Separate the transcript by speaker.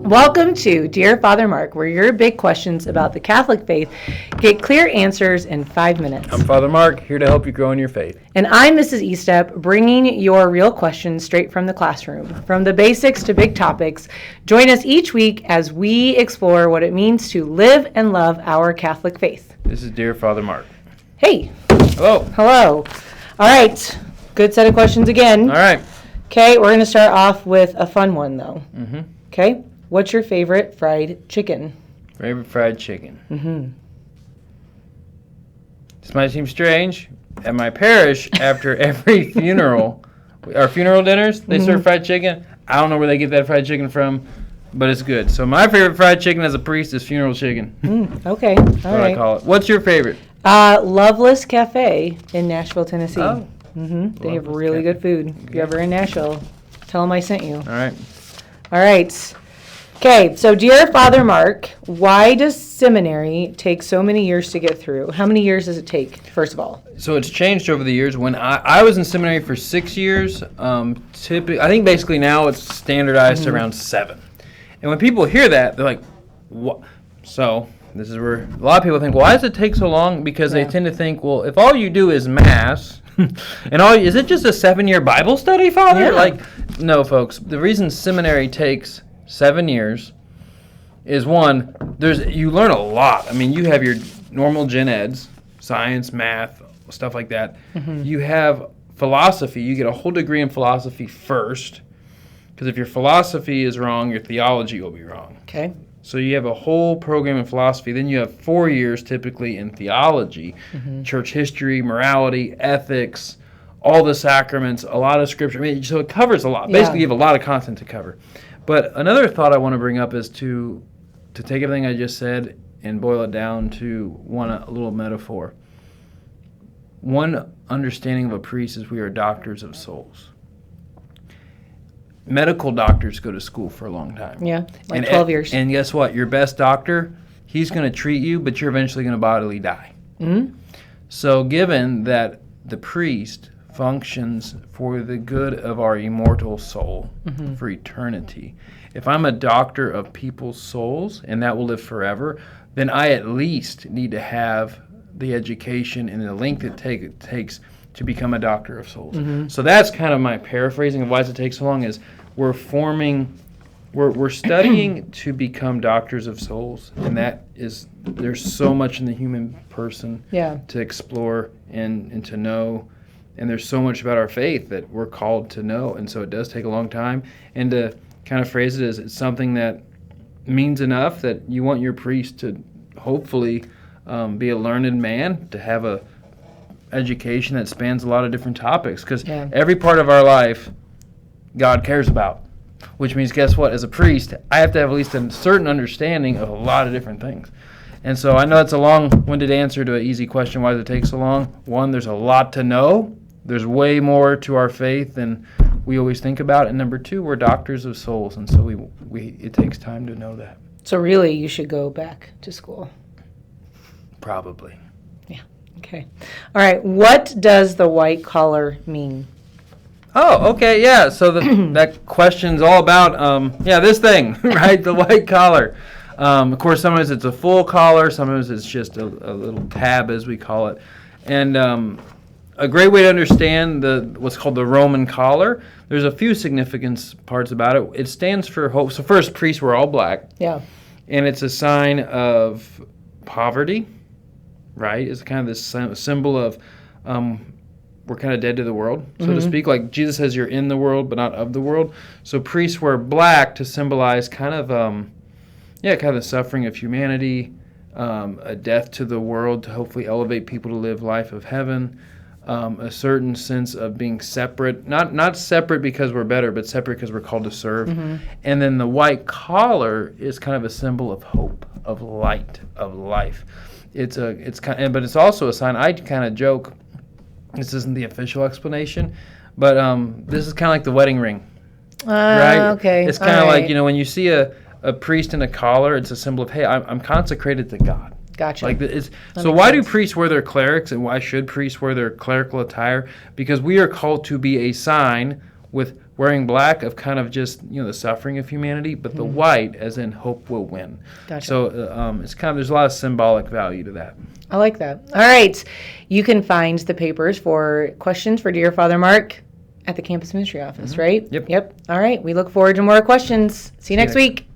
Speaker 1: Welcome to Dear Father Mark, where your big questions about the Catholic faith get clear answers in 5 minutes.
Speaker 2: I'm Father Mark, here to help you grow in your faith.
Speaker 1: And I'm Mrs. Estep, bringing your real questions straight from the classroom. From the basics to big topics, join us each week as we explore what it means to live and love our Catholic faith.
Speaker 2: This is Dear Father Mark.
Speaker 1: Hey.
Speaker 2: Hello.
Speaker 1: Hello. All right. Good set of questions again.
Speaker 2: All right.
Speaker 1: Okay, we're going to start off with a fun one, though.
Speaker 2: Mm-hmm.
Speaker 1: Okay. What's your favorite fried chicken?
Speaker 2: Favorite fried chicken.
Speaker 1: Mm-hmm.
Speaker 2: This might seem strange. At my parish, after every funeral, our funeral dinners, they serve fried chicken. I don't know where they get that fried chicken from, but it's good. So my favorite fried chicken as a priest is funeral chicken.
Speaker 1: Okay.
Speaker 2: That's
Speaker 1: All
Speaker 2: what
Speaker 1: right.
Speaker 2: I call it. What's your favorite?
Speaker 1: Loveless Cafe in Nashville, Tennessee.
Speaker 2: Oh.
Speaker 1: They have
Speaker 2: Loveless
Speaker 1: really
Speaker 2: Cafe.
Speaker 1: good food. If you're ever in Nashville, tell them I sent you.
Speaker 2: All right.
Speaker 1: All right. Okay, so dear Father Mark, why does seminary take so many years to get through? How many years does it take, first of all?
Speaker 2: So it's changed over the years. When I was in seminary for 6 years, typically, I think basically now it's standardized around 7. And when people hear that, they're like, what? So this is where a lot of people think, why does it take so long? Because they tend to think, well, if all you do is Mass, and is it just a 7-year Bible study, Father?
Speaker 1: Yeah.
Speaker 2: Like, no, folks. The reason seminary takes 7 years is one, you learn a lot. I mean, you have your normal gen eds, science, math, stuff like that. You have philosophy. You get a whole degree in philosophy first, because if your philosophy is wrong, your theology will be wrong.
Speaker 1: Okay.
Speaker 2: So you have a whole program in philosophy. Then you have 4 years typically in theology, church history, morality, ethics, all the sacraments, a lot of scripture. I mean, so it covers a lot. Basically, you have a lot of content to cover. But another thought I want to bring up is to take everything I just said and boil it down to a little metaphor. One understanding of a priest is we are doctors of souls. Medical doctors go to school for a long time.
Speaker 1: Yeah, like 12 years.
Speaker 2: And guess what? Your best doctor, he's going to treat you, but you're eventually going to bodily die. So given that the priest functions for the good of our immortal soul for eternity. If I'm a doctor of people's souls and that will live forever, then I at least need to have the education and the length it takes to become a doctor of souls. So that's kind of my paraphrasing of why does it take so long is we're studying to become doctors of souls, and there's so much in the human person to explore and to know. And there's so much about our faith that we're called to know. And so it does take a long time. And to kind of phrase it as it's something that means enough that you want your priest to hopefully be a learned man, to have a education that spans a lot of different topics. Because every part of our life, God cares about. Which means, guess what? As a priest, I have to have at least a certain understanding of a lot of different things. And so I know it's a long-winded answer to an easy question, why does it take so long? One, there's a lot to know. There's way more to our faith than we always think about. And number two, we're doctors of souls, and so it takes time to know that.
Speaker 1: So really, you should go back to school.
Speaker 2: Probably.
Speaker 1: Yeah. Okay. All right. What does the white collar mean?
Speaker 2: Oh, okay, yeah. So that question's all about, this thing, right? The white collar. Of course, sometimes it's a full collar. Sometimes it's just a little tab, as we call it. And a great way to understand what's called the Roman collar, there's a few significant parts about it. It stands for hope. So first, priests were all black. Yeah. And it's a sign of poverty, right? It's kind of this symbol of we're kind of dead to the world, so to speak. Like Jesus says, you're in the world, but not of the world. So priests wear black to symbolize kind of the suffering of humanity, a death to the world to hopefully elevate people to live life of heaven, a certain sense of being separate, not separate because we're better, but separate because we're called to serve. And then the white collar is kind of a symbol of hope, of light, of life. But it's also a sign. I kind of joke. This isn't the official explanation, but this is kind of like the wedding ring, right?
Speaker 1: Okay.
Speaker 2: It's kind of like, when you see a priest in a collar, it's a symbol of, hey, I'm consecrated to God.
Speaker 1: Gotcha.
Speaker 2: So why do priests wear their clerics, and why should priests wear their clerical attire? Because we are called to be a sign with wearing black of kind of just, the suffering of humanity, but the white as in hope will win.
Speaker 1: Gotcha.
Speaker 2: So it's kind of, there's a lot of symbolic value to that.
Speaker 1: I like that. All right. You can find the papers for questions for Dear Father Mark at the campus ministry office, right?
Speaker 2: Yep.
Speaker 1: Yep. All right. We look forward to more questions. See you next week.